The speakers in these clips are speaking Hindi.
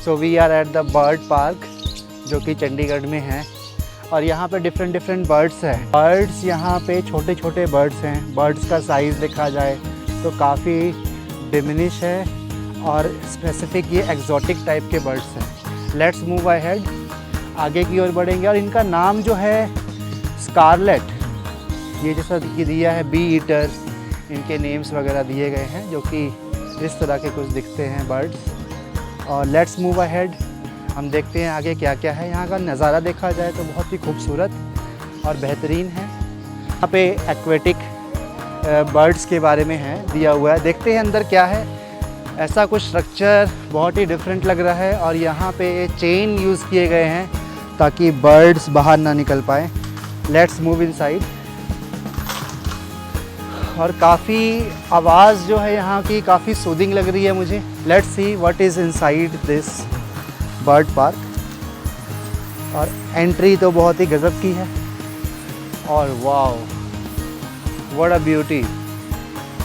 So we are at the bird park जो कि चंडीगढ़ में है और यहाँ पे डिफरेंट बर्ड्स हैं। बर्ड्स यहाँ पे छोटे छोटे बर्ड्स हैं। बर्ड्स का साइज़ देखा जाए तो काफ़ी डिमिनिश है और स्पेसिफिक ये एग्जॉटिक टाइप के बर्ड्स हैं। लेट्स मूव अहेड, आगे की ओर बढ़ेंगे और इनका नाम जो है स्कारलेट, ये जैसा कि दिया है बी ईटर, इनके नेम्स वगैरह दिए गए हैं जो कि इस तरह के कुछ दिखते हैं बर्ड्स। और लेट्स मूव अहेड, हम देखते हैं आगे क्या क्या है। यहाँ का नज़ारा देखा जाए तो बहुत ही खूबसूरत और बेहतरीन है। यहाँ पे एक्वेटिक बर्ड्स के बारे में है दिया हुआ है, देखते हैं अंदर क्या है। ऐसा कुछ स्ट्रक्चर बहुत ही डिफरेंट लग रहा है और यहाँ पे चेन यूज़ किए गए हैं ताकि बर्ड्स बाहर ना निकल पाए। Let's move inside. और काफ़ी आवाज़ जो है यहाँ की काफ़ी सूदिंग लग रही है मुझे। Let's see what is inside this bird park. और एंट्री तो बहुत ही गज़ब की है और wow what a beauty.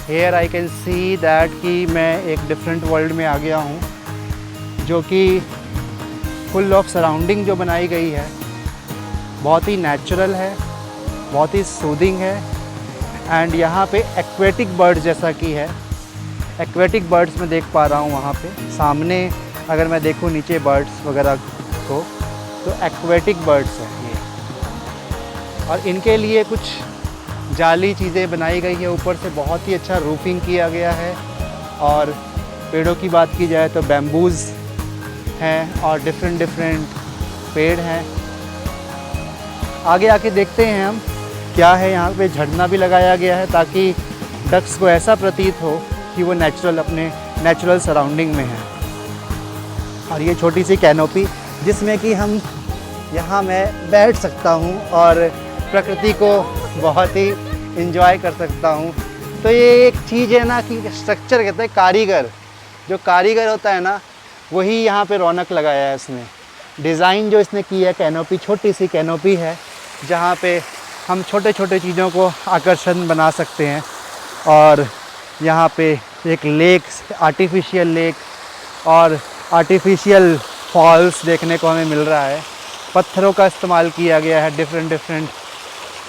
Here I can see that कि मैं एक डिफरेंट वर्ल्ड में आ गया हूँ जो कि फुल ऑफ सराउंडिंग जो बनाई गई है बहुत ही नेचुरल है, बहुत ही सूदिंग है। एंड यहाँ पे एक्वेटिक बर्ड्स जैसा कि है, एक्वेटिक बर्ड्स मैं देख पा रहा हूँ वहाँ पे सामने। अगर मैं देखूँ नीचे बर्ड्स वगैरह को तो एक्वेटिक बर्ड्स हैं ये। और इनके लिए कुछ जाली चीज़ें बनाई गई है, ऊपर से बहुत ही अच्छा रूफिंग किया गया है। और पेड़ों की बात की जाए तो बैम्बूज़ हैं और डिफरेंट पेड़ हैं। आगे आके देखते हैं हम क्या है। यहाँ पे झरना भी लगाया गया है ताकि डक्स को ऐसा प्रतीत हो कि वो अपने नेचुरल सराउंडिंग में है। और ये छोटी सी कैनोपी जिसमें कि हम यहाँ मैं बैठ सकता हूँ और प्रकृति को बहुत ही इन्जॉय कर सकता हूँ। तो ये एक चीज़ है ना कि स्ट्रक्चर कहते हैं कारीगर, जो कारीगर होता है ना वही यहाँ पे रौनक लगाया है इसने। डिज़ाइन जो इसने की है कैनोपी, छोटी सी कैनोपी है जहाँ पे हम छोटे छोटे चीज़ों को आकर्षण बना सकते हैं। और यहाँ पे एक लेक, आर्टिफिशियल लेक और आर्टिफिशियल फॉल्स देखने को हमें मिल रहा है। पत्थरों का इस्तेमाल किया गया है डिफरेंट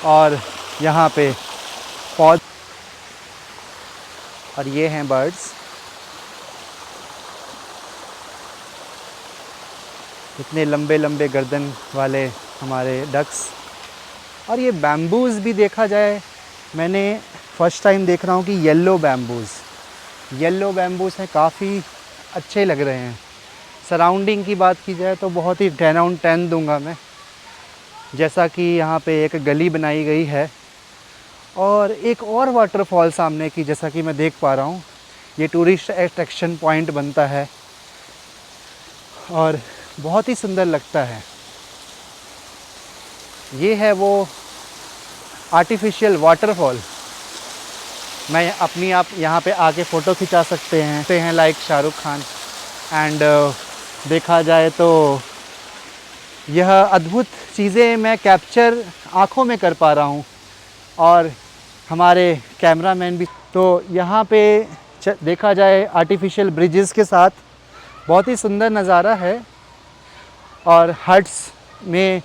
और यहाँ पे पौध। और ये हैं बर्ड्स, इतने लंबे लंबे गर्दन वाले हमारे डक्स। और ये बैम्बूज़ भी देखा जाए, मैंने फ़र्स्ट टाइम देख रहा हूँ कि येलो बैम्बूज़ हैं, काफ़ी अच्छे लग रहे हैं। सराउंडिंग की बात की जाए तो बहुत ही 10/10 दूंगा मैं। जैसा कि यहाँ पे एक गली बनाई गई है और एक और वाटरफॉल सामने की, जैसा कि मैं देख पा रहा हूँ। ये टूरिस्ट अट्रैक्शन पॉइंट बनता है और बहुत ही सुंदर लगता है। ये है वो आर्टिफिशियल वाटरफॉल। मैं अपनी आप यहाँ पे आके फ़ोटो खिंचा सकते हैं लाइक शाहरुख खान। एंड देखा जाए तो यह अद्भुत चीज़ें मैं कैप्चर आँखों में कर पा रहा हूँ और हमारे कैमरामैन भी। तो यहाँ पे देखा जाए आर्टिफिशियल ब्रिजेस के साथ बहुत ही सुंदर नज़ारा है। और हट्स में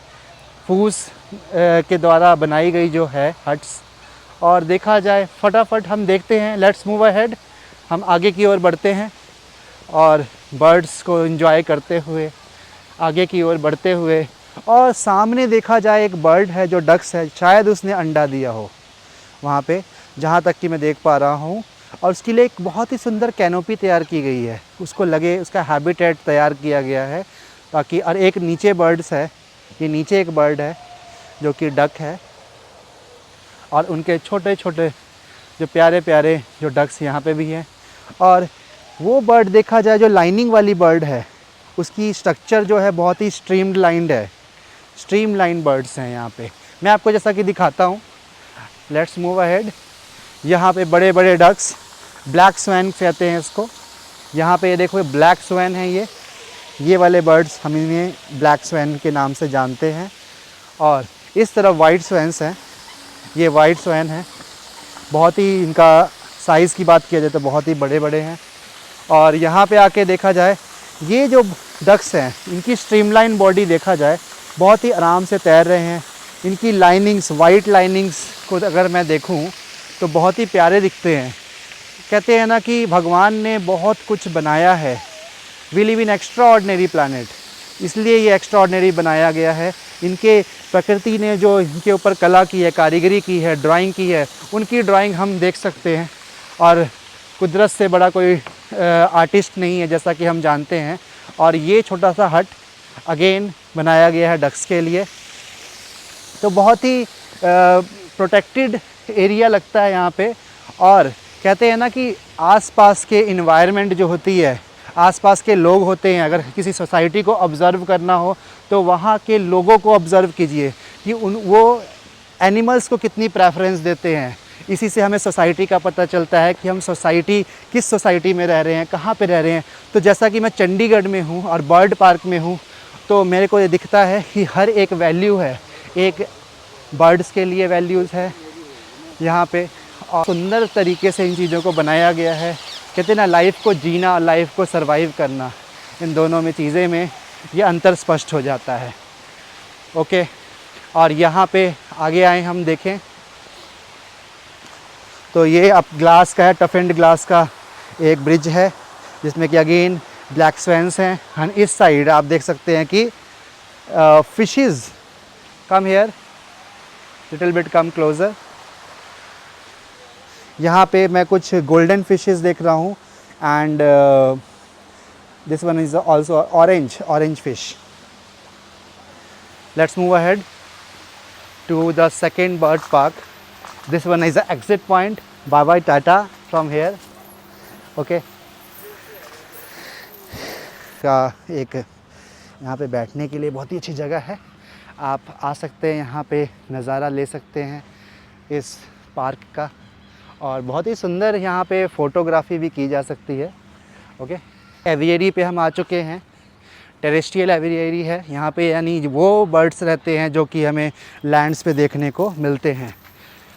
फूस के द्वारा बनाई गई जो है हट्स। और देखा जाए फटाफट हम देखते हैं, लेट्स मूव अहेड, हम आगे की ओर बढ़ते हैं और बर्ड्स को एंजॉय करते हुए आगे की ओर बढ़ते हुए। और सामने देखा जाए एक बर्ड है जो डक्स है, शायद उसने अंडा दिया हो वहाँ पे, जहाँ तक कि मैं देख पा रहा हूँ। और उसके लिए एक बहुत ही सुंदर कैनोपी तैयार की गई है, उसको लगे उसका हैबिटेट तैयार किया गया है ताकि। और एक नीचे बर्ड्स है, ये नीचे एक बर्ड है जो कि डक है और उनके छोटे छोटे जो प्यारे प्यारे जो डक्स यहाँ पे भी हैं। और वो बर्ड देखा जाए जो लाइनिंग वाली बर्ड है, उसकी स्ट्रक्चर जो है बहुत ही स्ट्रीमलाइंड है। स्ट्रीमलाइन बर्ड्स हैं यहाँ पे, मैं आपको जैसा कि दिखाता हूँ। Let's move ahead. यहाँ पे बड़े बड़े डक्स, ब्लैक स्वैन कहते हैं इसको। यहाँ पे ये देखो ब्लैक स्वैन है, ये वाले बर्ड्स हम इन्हें ब्लैक स्वैन के नाम से जानते हैं। और इस तरफ वाइट स्वैन्स हैं, ये वाइट स्वैन है। बहुत ही इनका साइज़ की बात किया जाए तो बहुत ही बड़े बड़े हैं। और यहाँ पे आके देखा जाए ये जो डक्स हैं इनकी स्ट्रीमलाइन बॉडी देखा जाए बहुत ही आराम से तैर रहे हैं। इनकी लाइनिंग्स, वाइट लाइनिंग्स को अगर मैं देखूं तो बहुत ही प्यारे दिखते हैं। कहते हैं ना कि भगवान ने बहुत कुछ बनाया है। We live in extraordinary planet, इसलिए ये एक्स्ट्रा ऑर्डिनरी बनाया गया है। इनके प्रकृति ने जो इनके ऊपर कला की है, कारीगरी की है, ड्राइंग की है, उनकी ड्राइंग हम देख सकते हैं। और कुदरत से बड़ा कोई आर्टिस्ट नहीं है जैसा कि हम जानते हैं। और ये छोटा सा हट अगेन बनाया गया है डक्स के लिए। तो बहुत ही प्रोटेक्टेड एरिया लगता है यहाँ पे। और कहते हैं ना कि आसपास के इन्वायरमेंट जो होती है, आसपास के लोग होते हैं, अगर किसी सोसाइटी को ऑब्ज़र्व करना हो तो वहाँ के लोगों को ऑब्ज़र्व कीजिए कि वो एनिमल्स को कितनी प्रेफरेंस देते हैं। इसी से हमें सोसाइटी का पता चलता है कि हम किस सोसाइटी में रह रहे हैं, कहाँ पे रह रहे हैं। तो जैसा कि मैं चंडीगढ़ में हूँ और बर्ड पार्क में हूँ, तो मेरे को ये दिखता है कि हर एक वैल्यू है, एक बर्ड्स के लिए वैल्यूज़ है यहाँ पे। और सुंदर तरीके से इन चीज़ों को बनाया गया है। कहते हैं ना, लाइफ को जीना और लाइफ को सरवाइव करना, इन दोनों में चीज़ें में ये अंतर स्पष्ट हो जाता है। ओके, और यहाँ पे आगे आए हम देखें तो ये अब ग्लास का है, टफ एंड ग्लास का एक ब्रिज है जिसमें कि अगेन ब्लैक स्वैंस हैं। एंड इस साइड आप देख सकते हैं कि fishes come here, little bit come closer. यहाँ पे मैं कुछ गोल्डन फिशेस देख रहा हूँ and this one is also orange fish. Let's move ahead to the second bird park. This one is the exit point. Bye bye Tata from here. Okay. का एक यहाँ पे बैठने के लिए बहुत ही अच्छी जगह है। आप आ सकते हैं, यहाँ पे नज़ारा ले सकते हैं इस पार्क का। और बहुत ही सुंदर यहाँ पे फ़ोटोग्राफी भी की जा सकती है। ओके, एवियरी पे हम आ चुके हैं। टेरेस्ट्रियल एवियरी है यहाँ पे, यानी वो बर्ड्स रहते हैं जो कि हमें लैंड्स पे देखने को मिलते हैं।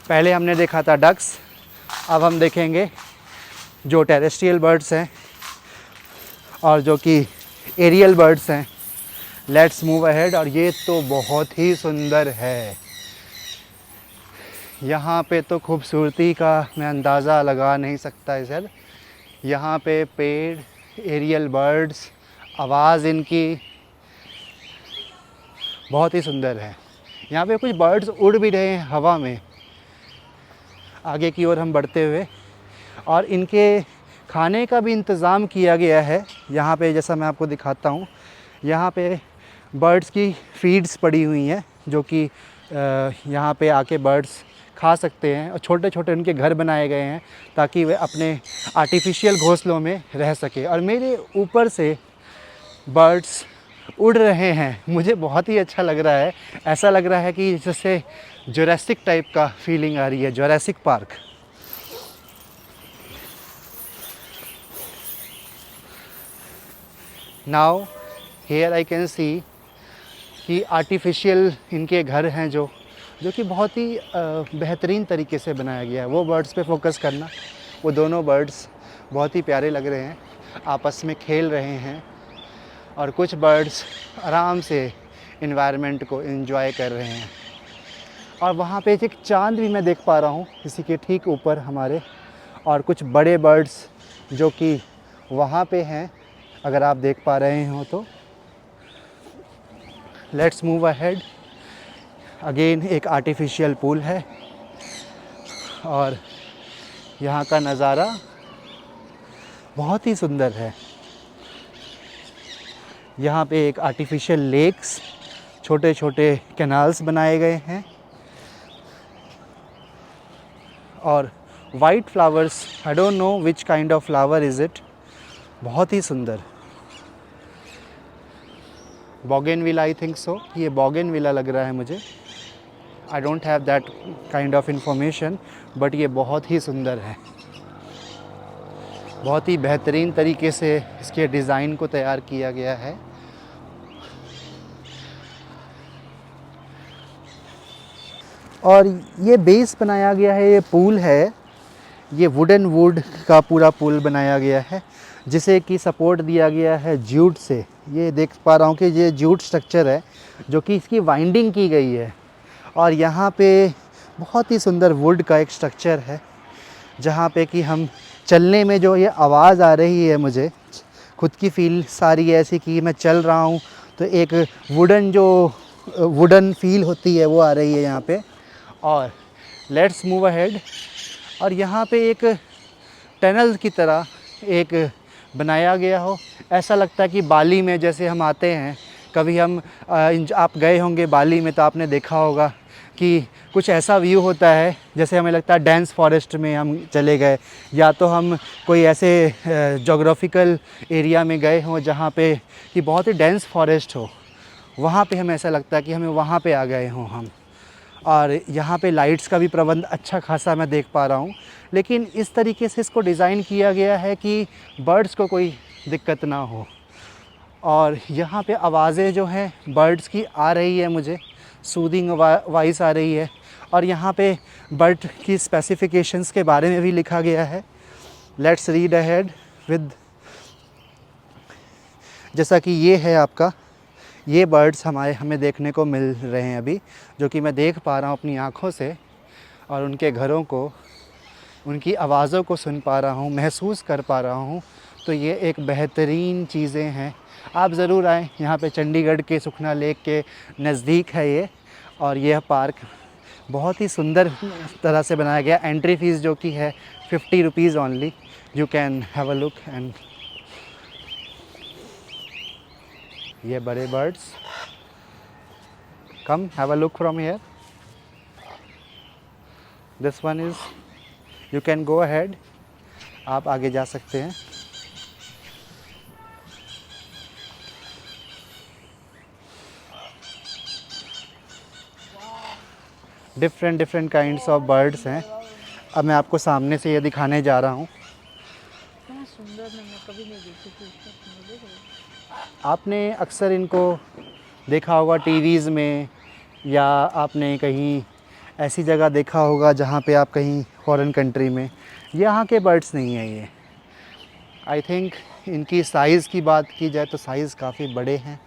पहले हमने देखा था डक्स, अब हम देखेंगे जो टेरेस्ट्रियल बर्ड्स हैं और जो कि एरियल बर्ड्स हैं। Let's move ahead. और ये तो बहुत ही सुंदर है। यहाँ पे तो खूबसूरती का मैं अंदाज़ा लगा नहीं सकता सर। यहाँ पे पेड़, एरियल बर्ड्स, आवाज़ इनकी बहुत ही सुंदर है। यहाँ पे कुछ बर्ड्स उड़ भी रहे हैं हवा में। आगे की ओर हम बढ़ते हुए, और इनके खाने का भी इंतज़ाम किया गया है यहाँ पे। जैसा मैं आपको दिखाता हूँ, यहाँ पे बर्ड्स की फीड्स पड़ी हुई हैं जो कि यहाँ पे आके बर्ड्स खा सकते हैं। और छोटे छोटे उनके घर बनाए गए हैं ताकि वे अपने आर्टिफिशियल घोंसलों में रह सके। और मेरे ऊपर से बर्ड्स उड़ रहे हैं, मुझे बहुत ही अच्छा लग रहा है। ऐसा लग रहा है कि जैसे जुरासिक टाइप का फीलिंग आ रही है, Jurassic park. Now here I can see कि आर्टिफिशियल इनके घर हैं जो कि बहुत ही बेहतरीन तरीके से बनाया गया है। वो बर्ड्स पे फोकस करना। वो दोनों बर्ड्स बहुत ही प्यारे लग रहे हैं, आपस में खेल रहे हैं। और कुछ बर्ड्स आराम से इन्वायरमेंट को एंजॉय कर रहे हैं। और वहाँ पे एक चांद भी मैं देख पा रहा हूँ इसी के ठीक ऊपर हमारे। और कुछ बड़े बर्ड्स जो कि वहाँ पे हैं, अगर आप देख पा रहे हो तो। Let's move ahead. अगेन एक आर्टिफिशियल पूल है और यहाँ का नज़ारा बहुत ही सुंदर है। यहाँ पे एक आर्टिफिशियल लेक्स, छोटे छोटे कैनाल्स बनाए गए हैं और white flowers, I don't know which kind of flower is it, बहुत ही सुंदर। बोगेनविला, आई थिंक सो, ये बोगेनविला लग रहा है मुझे। I don't have that kind of information, but ये बहुत ही सुंदर है। बहुत ही बेहतरीन तरीके से इसके डिज़ाइन को तैयार किया गया है। और ये बेस बनाया गया है, ये पूल है, ये वुड का पूरा पूल बनाया गया है जिसे कि सपोर्ट दिया गया है जूट से। ये देख पा रहा हूँ कि ये जूट स्ट्रक्चर है जो कि इसकी वाइंडिंग की गई है। और यहाँ पे बहुत ही सुंदर वुड का एक स्ट्रक्चर है जहाँ पे कि हम चलने में जो ये आवाज़ आ रही है, मुझे खुद की फील सारी ऐसी कि मैं चल रहा हूँ तो एक वुडन फील होती है वो आ रही है यहाँ पे। और लेट्स मूव अहेड। और यहाँ पे एक टनल की तरह एक बनाया गया हो, ऐसा लगता है कि बाली में जैसे हम आते हैं कभी, आप गए होंगे बाली में तो आपने देखा होगा कि कुछ ऐसा व्यू होता है जैसे हमें लगता है डेंस फॉरेस्ट में हम चले गए, या तो हम कोई ऐसे जोग्राफिकल एरिया में गए हों जहाँ पे कि बहुत ही डेंस फॉरेस्ट हो, वहाँ पे हमें ऐसा लगता है कि हमें वहाँ पे आ गए हों हम। और यहाँ पे लाइट्स का भी प्रबंध अच्छा खासा मैं देख पा रहा हूँ, लेकिन इस तरीके से इसको डिज़ाइन किया गया है कि बर्ड्स को कोई दिक्कत ना हो। और यहाँ पे आवाज़ें जो हैं बर्ड्स की आ रही है, मुझे सूदिंग वॉइस आ रही है। और यहाँ पे बर्ड की स्पेसिफिकेशंस के बारे में भी लिखा गया है। लेट्स रीड अहेड विद, जैसा कि ये है आपका, ये बर्ड्स हमें देखने को मिल रहे हैं अभी, जो कि मैं देख पा रहा हूँ अपनी आँखों से, और उनके घरों को, उनकी आवाज़ों को सुन पा रहा हूँ, महसूस कर पा रहा हूँ। तो ये एक बेहतरीन चीज़ें हैं। आप ज़रूर आएँ, यहाँ पे चंडीगढ़ के सुखना लेक के नज़दीक है ये। और यह पार्क बहुत ही सुंदर तरह से बनाया गया। एंट्री फ़ीस जो कि है 50 rupees only. You can have a look. And ये बड़े birds, come have a look from here. This one is, you can go ahead, आप आगे जा सकते हैं। डिफरेंट काइंड्स ऑफ बर्ड्स हैं। अब मैं आपको सामने से ये दिखाने जा रहा हूँ। सुंदर है, मैं कभी नहीं देखी थी। आपने अक्सर इनको देखा होगा टीवीज़ में, या आपने कहीं ऐसी जगह देखा होगा जहाँ पे आप कहीं फॉरेन कंट्री में। यहाँ के बर्ड्स नहीं हैं ये। आई थिंक इनकी साइज़ की बात की जाए तो साइज़ काफ़ी बड़े हैं,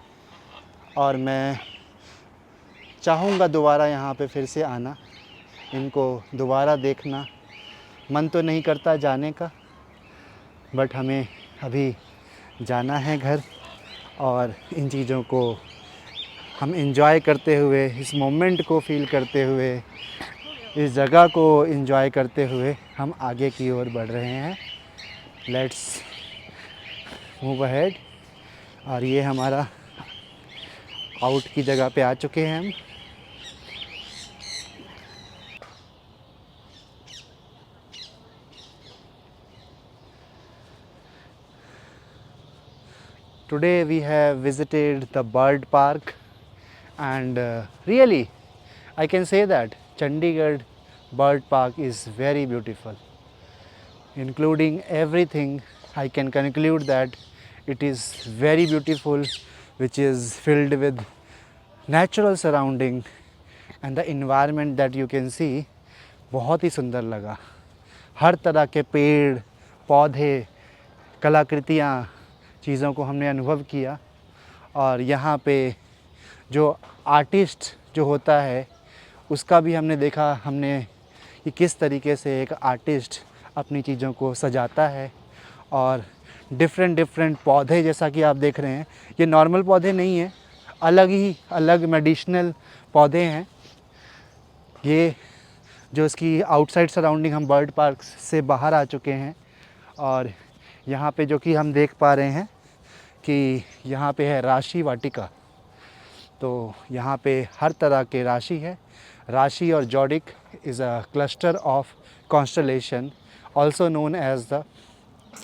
और मैं चाहूँगा दोबारा यहाँ पे फिर से आना, इनको दोबारा देखना। मन तो नहीं करता जाने का, बट हमें अभी जाना है घर, और इन चीज़ों को हम एंजॉय करते हुए, इस मोमेंट को फ़ील करते हुए, इस जगह को एंजॉय करते हुए हम आगे की ओर बढ़ रहे हैं। Let's move ahead. और ये हमारा आउट की जगह पे आ चुके हैं हम। Today we have visited the bird park, and really I can say that Chandigarh bird park is very beautiful. Including everything, I can conclude that it is very beautiful, which is filled with natural surrounding, and the environment that you can see बहुत ही सुंदर लगा। हर तरह के पेड़ पौधे, कलाकृतियाँ, चीज़ों को हमने अनुभव किया। और यहाँ पे जो आर्टिस्ट जो होता है उसका भी हमने देखा, हमने कि किस तरीके से एक आर्टिस्ट अपनी चीज़ों को सजाता है। और डिफरेंट पौधे, जैसा कि आप देख रहे हैं, ये नॉर्मल पौधे नहीं हैं, अलग मेडिसिनल पौधे हैं। ये जो इसकी आउटसाइड सराउंडिंग, हम बर्ड पार्क से बाहर आ चुके हैं, और यहाँ पे जो कि हम देख पा रहे हैं कि यहाँ पे है राशि वाटिका। तो यहाँ पे हर तरह के राशि है। राशि और zodiac is a cluster of constellation, also known as the,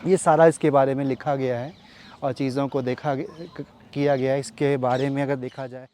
ये सारा इसके बारे में लिखा गया है और चीज़ों को किया गया है। इसके बारे में अगर देखा जाए